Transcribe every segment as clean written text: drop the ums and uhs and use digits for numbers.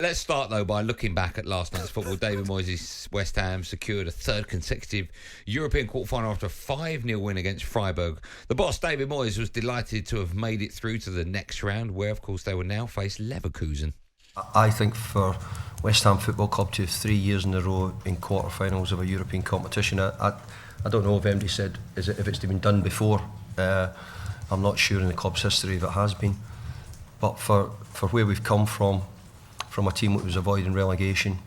Let's start, though, by looking back at last night's football. David Moyes' West Ham secured a third consecutive European quarter-final after a 5-0 win against Freiburg. The boss, David Moyes, was delighted to have made it through to the next round, where, of course, they will now face Leverkusen. I think for West Ham Football Club to have 3 years in a row in quarter-finals of a European competition, I don't know if anybody said if it's been done before. I'm not sure in the club's history if it has been. But for where we've come from a team that was avoiding relegation,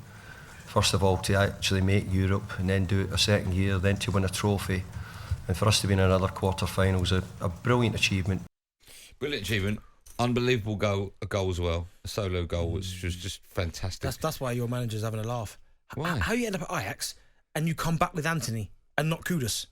first of all to actually make Europe and then do it a second year, then to win a trophy, and for us to be in another quarter-final is a brilliant achievement. Brilliant achievement. Unbelievable goal as well. A solo goal, which was just fantastic. That's why your manager's having a laugh. Why? How you end up at Ajax and you come back with Anthony and not Kudus?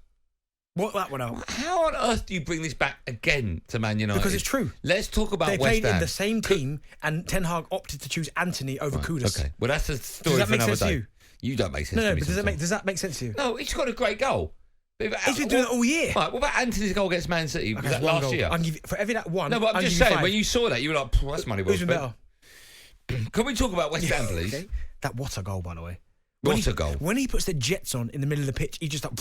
What that one out? How on earth do you bring this back again to Man United? Because it's true. Let's talk about West Ham. They played in the same team, and Ten Hag opted to choose Anthony over Kudus. Okay, well that's a story for another day. You don't make sense to me. But does that make sense to you? No, he's got a great goal. He's been doing it all year. Right, what about Anthony's goal against Man City? Was that last year? I'll give you, for every that one. No, but I'm just saying, when you saw that, you were like, that's money well spent. Can we talk about West Ham, please? Okay. That what a goal, by the way. What a goal. When he puts the Jets on in the middle of the pitch, he just like...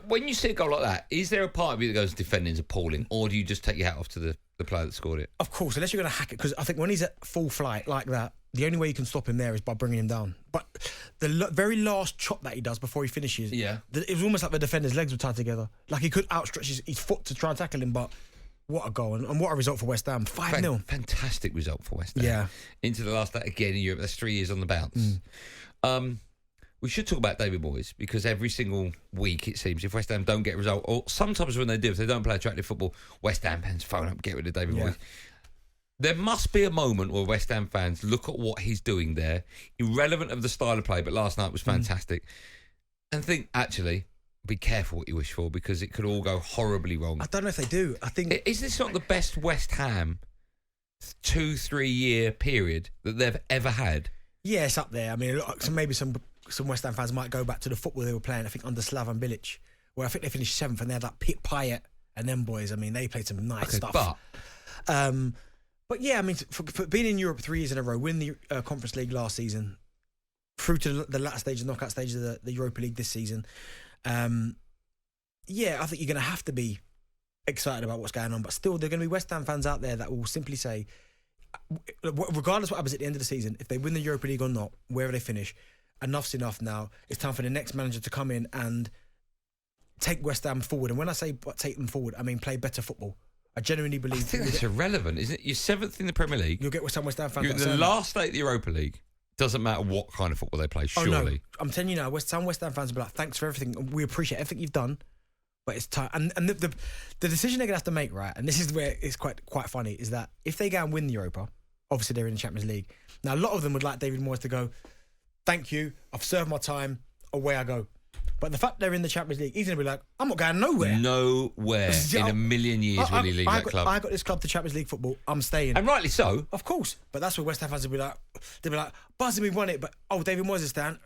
When you see a goal like that, is there a part of you that goes, defending's appalling, or do you just take your hat off to the player that scored it? Of course, unless you're going to hack it, because I think when he's at full flight like that, the only way you can stop him there is by bringing him down. But the very last chop that he does before he finishes, it was almost like the defender's legs were tied together. Like he could outstretch his foot to try and tackle him, but what a goal and what a result for West Ham. 5-0. Fantastic result for West Ham. Yeah. Into the last again in Europe. That's 3 years on the bounce. We should talk about David Moyes, because every single week, it seems, if West Ham don't get a result, or sometimes when they do, if they don't play attractive football, West Ham fans phone up, get rid of David Moyes. There must be a moment where West Ham fans look at what he's doing there, irrelevant of the style of play, but last night was fantastic, and think, actually, be careful what you wish for, because it could all go horribly wrong. I don't know if they do. I think... Is this not the best West Ham 2-3 year period that they've ever had? Yeah, it's up there. I mean, maybe some West Ham fans might go back to the football they were playing, I think, under Slaven Bilic, where I think they finished 7th and they had like Payet and them boys. I mean, they played some nice stuff. But yeah, I mean, for being in Europe 3 years in a row, win the Conference League last season, through to the latter stage, the knockout stage of the Europa League this season, I think you're going to have to be excited about what's going on. But still, there are going to be West Ham fans out there that will simply say, regardless of what happens at the end of the season, if they win the Europa League or not, wherever they finish, enough's enough now. It's time for the next manager to come in and take West Ham forward. And when I say take them forward, I mean play better football. I genuinely believe... I think that's irrelevant, isn't it? You're 7th in the Premier League. You'll get West Ham fans... You're in the last state of the Europa League. Doesn't matter what kind of football they play, surely. Oh, no. I'm telling you now, West Ham fans will be like, thanks for everything. We appreciate everything you've done, but it's time. And the decision they're going to have to make, right, and this is where it's quite funny, is that if they go and win the Europa, obviously they're in the Champions League. Now, a lot of them would like David Moyes to go, thank you, I've served my time, away I go. But the fact they're in the Champions League, he's going to be like, I'm not going nowhere. Nowhere in a million years will he leave that club. I got this club to Champions League football, I'm staying. And rightly so. Of course. But that's where West Ham fans will be like, buzzing, we won it, but, David Moyes is down.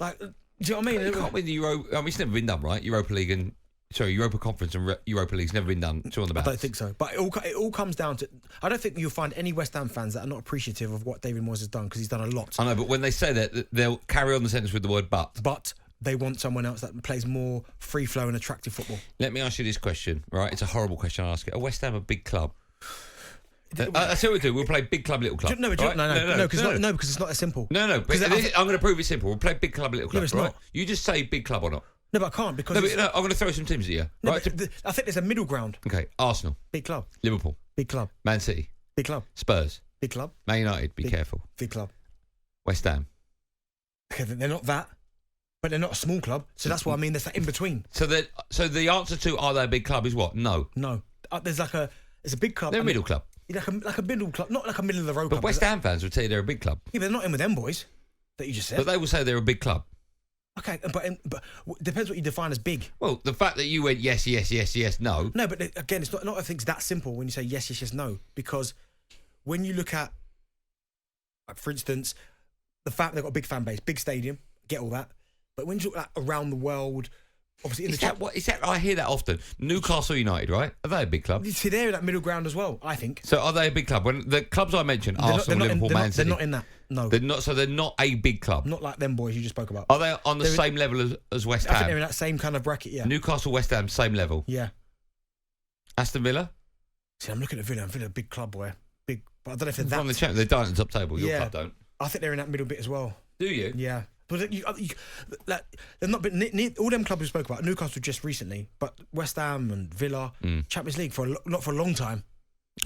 Like, do you know what I mean? You can't win the Euro. I mean, it's never been done, right? Europa Conference and Europa League's never been done. Two on the bounce. I don't think so. But it all comes down to... I don't think you'll find any West Ham fans that are not appreciative of what David Moyes has done, because he's done a lot. I know, but when they say that, they'll carry on the sentence with the word but. But they want someone else that plays more free-flow and attractive football. Let me ask you this question, right? It's a horrible question I'll ask it. Are West Ham a big club? That's what we'll do. We'll play big club, little club. No, because it's not as simple. No. I'm going to prove it simple. We'll play big club, little club. No, it's right? not. You just say big club or not. No, but I can't because... I'm going to throw some teams at you. No, right? I think there's a middle ground. Okay, Arsenal. Big club. Liverpool. Big club. Man City. Big club. Spurs. Big club. Man United. Be careful. Big club. West Ham. Okay, they're not that, but they're not a small club. So that's what I mean. There's that in between. So the answer to are they a big club is what? No. There's a big club. They're a middle club. Like a middle club, not like a middle of the road club. But West Ham fans would tell you they're a big club. Yeah, but they're not in with them boys that you just said. But they will say they're a big club. Okay, but depends what you define as big. Well, the fact that you went yes, no. No, but again, it's not I think it's that simple when you say yes, no. Because when you look at, like, for instance, the fact they've got a big fan base, big stadium, get all that. But when you look at around the world, obviously in Is that? I hear that often. Newcastle United, right? Are they a big club? You see, they're in that middle ground as well, I think. So are they a big club? When the clubs I mentioned, Arsenal, Liverpool, Man City, they're not in that. No, they're not. So they're not a big club. not like them boys you just spoke about. Are they on the same level as West I think they're Ham? in that same kind of bracket. Yeah. Newcastle, West Ham, same level. Yeah. Aston Villa. See, I'm looking at Villa. Villa, a big club, boy. Big, but I don't know if they're From the that. champ, they're down at the top table. Your Yeah. club don't. I think they're in that middle bit as well. Do you? Yeah. But like, they're not. But all them clubs we spoke about, Newcastle just recently, but West Ham and Villa, Champions League not for a long time.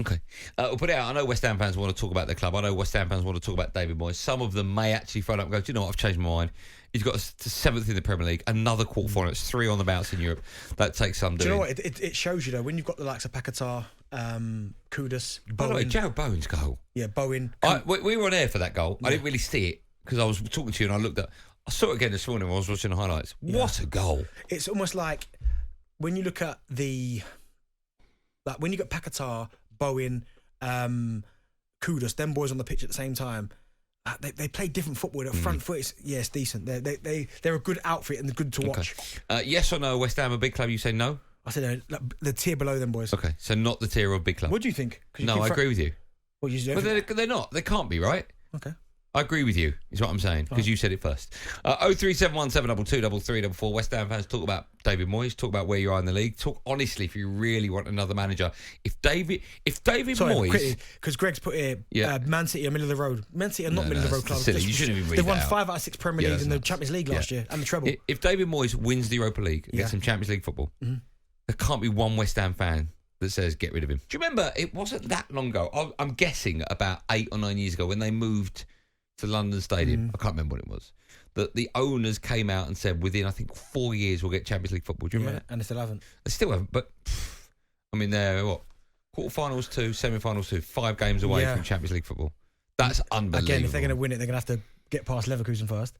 Okay. We'll put it out. I know West Ham fans want to talk about their club. I know West Ham fans want to talk about David Moyes. Some of them may actually phone up and go, do you know what? I've changed my mind. He's got us to 7th in the Premier League, another quarter-final. It's 3 on the bounce in Europe. That takes some doing. Do you know what? It shows you, though, when you've got the likes of Paquetá, Kudus, By the way, Bowen. Jared Bowen's goal. Yeah, Bowen. We were on air for that goal. I didn't really see it because I was talking to you and I looked at. I saw it again this morning when I was watching the highlights. Yeah. What a goal! It's almost like when you look at when you got Paquetá, Bowen, Kudus, them boys on the pitch at the same time. They play different football. Their front foot it's decent. They're a good outfit and they're good to watch. Okay. Yes or no? West Ham a big club? You say no. I said the tier below them boys. Okay, so not the tier of big club. What do you think? No, I agree with you. Well, They're not. They can't be, right? Okay. I agree with you, is what I'm saying, because you said it first. 03717223344. West Ham fans, talk about David Moyes, talk about where you are in the league. Talk honestly if you really want another manager. If David Moyes... Because Greg's put here, Man City are middle of the road. Man City are not middle of the road clubs. Silly. You shouldn't even read They've won that 5 out of 6 Premier Leagues in the Champions League last year and the treble. If David Moyes wins the Europa League and gets some Champions League football, there can't be one West Ham fan that says get rid of him. Do you remember, it wasn't that long ago, I'm guessing about 8 or 9 years ago when they moved to London Stadium, I can't remember what it was, that the owners came out and said within, I think, 4 years we'll get Champions League football. Do you remember that? And they still haven't. They still haven't, but I mean, they're what? Quarterfinals 2, semi-finals 2, 5 games away from Champions League football. That's unbelievable. Again, if they're going to win it, they're going to have to get past Leverkusen first.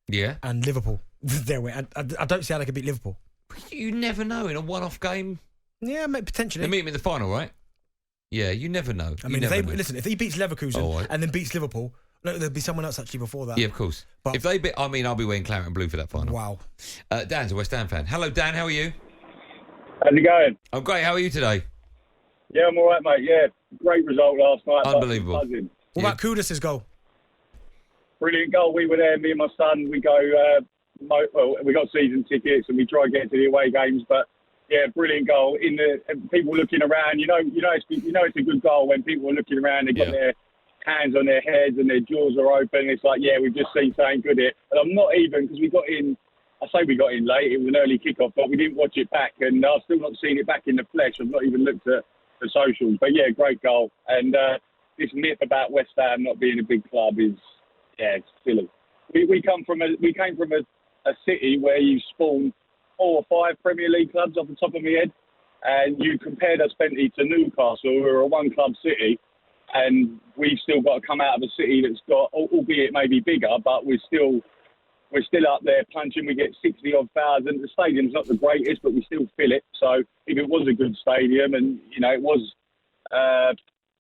Yeah. And Liverpool. Their way. I don't see how they could beat Liverpool. You never know in a one-off game. Yeah, potentially. They meet him in the final, right? Yeah, you never know. I mean, if he beats Leverkusen and then beats Liverpool, no, there'll be someone else actually before that. Yeah, of course. But if they beat, I'll be wearing claret and blue for that final. Wow. Dan's a West Ham fan. Hello, Dan. How are you? How's it going? I'm great. How are you today? Yeah, I'm all right, mate. Yeah, great result last night. Unbelievable. What about Kudus' goal? Brilliant goal. We were there, me and my son. We go. We got season tickets and we try to get to the away games. But yeah, brilliant goal. People looking around. It's a good goal when people are looking around. They got their hands on their heads and their jaws are open. It's like, yeah, we've just seen something good here. And I'm not even, because we got in. I say we got in late. It was an early kickoff, but we didn't watch it back, and I've still not seen it back in the flesh. I've not even looked at the socials. But yeah, great goal. And this myth about West Ham not being a big club is, it's silly. We came from a city where you spawned 4 or 5 Premier League clubs off the top of my head, and you compared us plenty to Newcastle, who are a one-club city, and we've still got to come out of a city that's got, albeit maybe bigger, but we're still up there punching. We get 60-odd thousand. The stadium's not the greatest, but we still fill it. So if it was a good stadium and, it was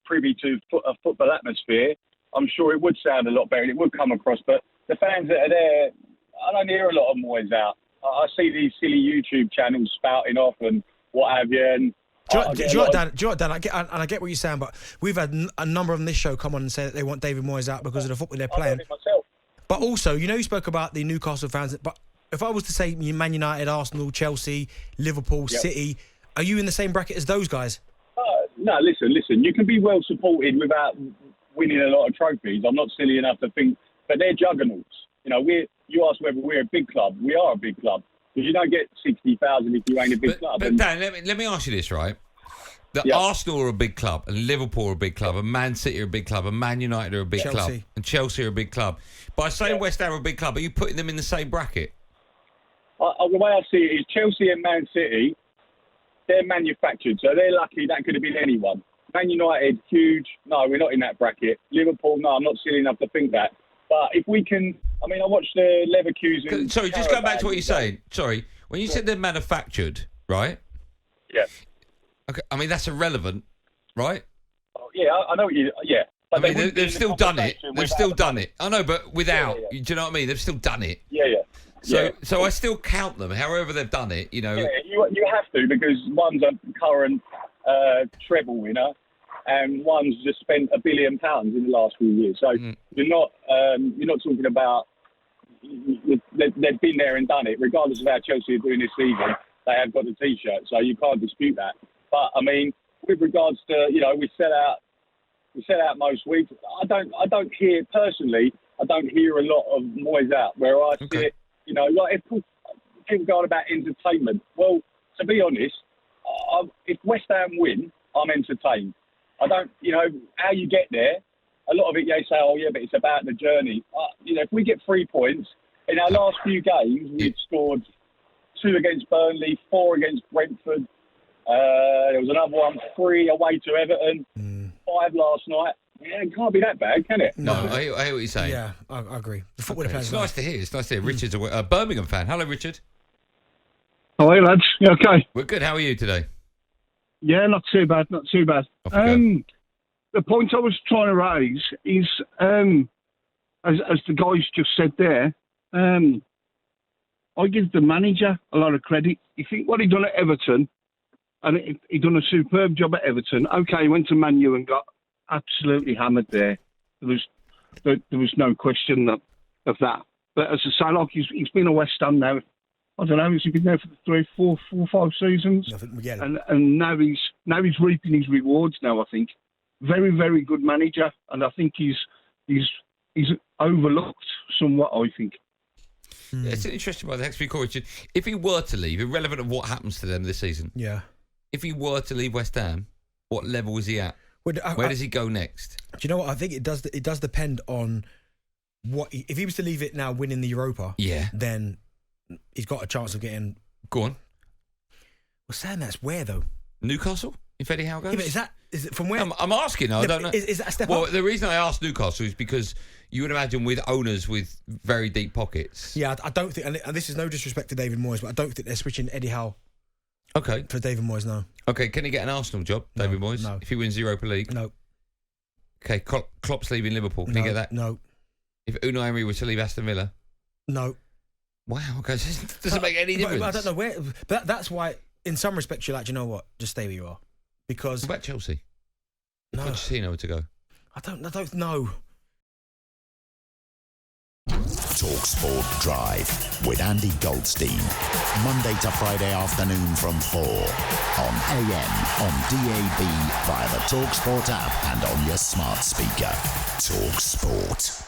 privy to a football atmosphere, I'm sure it would sound a lot better and it would come across. But the fans that are there, I don't hear a lot of Moyes out. I see these silly YouTube channels spouting off and what have you. And Do you know what, Dan? I get what you're saying, but we've had a number on this show come on and say that they want David Moyes out because of the football they're playing. I heard it myself. But also, you spoke about the Newcastle fans. But if I was to say Man United, Arsenal, Chelsea, Liverpool, City, are you in the same bracket as those guys? No, listen. You can be well supported without winning a lot of trophies. I'm not silly enough to think, but they're juggernauts. You ask whether we're a big club. We are a big club. Because you don't get 60,000 if you ain't a big club. But Dan, let me ask you this, right? Arsenal are a big club, and Liverpool are a big club, and Man City are a big club, and Man United are a big club, and Chelsea are a big club. By saying West Ham are a big club, are you putting them in the same bracket? The way I see it is Chelsea and Man City, they're manufactured, so they're lucky. That could have been anyone. Man United, huge. No, we're not in that bracket. Liverpool, no, I'm not silly enough to think that. But if we can, I watched the Leverkusen. Sorry, just going back to what you're saying. Sorry, when you said they're manufactured, right? Yeah. Okay, that's irrelevant, right? Oh, yeah, I know what you. Yeah. But they've still done it. They've still done it. I know, but without. Do you know what I mean? They've still done it. Yeah. So I still count them, however they've done it. You know, you have to, because one's a current treble winner, and one's just spent £1 billion in the last few years. So you're not talking about. They've been there and done it. Regardless of how Chelsea are doing this season, they have got the T-shirt, so you can't dispute that. But I mean, with regards to, you know, we set out most weeks. I don't hear personally. I don't hear a lot of Moyes out where I see it. You know, like if people go on about entertainment. Well, to be honest, if West Ham win, I'm entertained. I don't, you know, how you get there. A lot of it, they say, oh yeah, but it's about the journey. You know, if we get 3 points in our last few games, we've scored 2 against Burnley, 4 against Brentford. There was another one, 3 away to Everton, 5 last night. Yeah, it can't be that bad, can it? No, I hear what you're saying. Yeah, I agree. The football players. It's nice to hear. It's nice to hear. Richard's a Birmingham fan. Hello, Richard. Oh, hey, lads. You okay? We're good. How are you today? Yeah, not too bad. The point I was trying to raise is, as the guys just said there, I give the manager a lot of credit. You think what he done at Everton, and he done a superb job at Everton. Okay, he went to Man U and got absolutely hammered there. There was no question of that. But as I say, like he's been a West Ham now. I don't know. Has he been there for 3, 4, 5 seasons? I think we get it. And now he's reaping his rewards. Now I think very, very good manager, and I think he's overlooked somewhat. I think. Yeah, it's an interesting one. Thanks for your call, Richard. If he were to leave, irrelevant of what happens to them this season. Yeah. If he were to leave West Ham, what level is he at? Where does he go next? Do you know what? I think it does depend on what. If he was to leave it now, winning the Europa, then he's got a chance of getting. Go on. Well, saying that's where though. Newcastle. If Eddie Howe goes. Yeah, but is it from where? I'm asking. I don't know. Is that a step up? Well, the reason I asked Newcastle is because you would imagine with owners with very deep pockets. Yeah, I don't think, and this is no disrespect to David Moyes, but I don't think they're switching Eddie Howe. Okay. For David Moyes, no. Okay, can he get an Arsenal job, David Moyes? No. If he wins the Europa League? No. Okay, Klopp's leaving Liverpool. Can he get that? No. If Unai Emery was to leave Aston Villa? No. Wow, okay, it doesn't make any difference. But I don't know where, but that's why, in some respects, you're like, you know what, just stay where you are. Because... What about Chelsea? No. Pochettino to go? I don't know. talkSPORT Drive with Andy Goldstein. Monday to Friday afternoon from 4 on AM, on DAB, via the talkSPORT app and on your smart speaker. talkSPORT.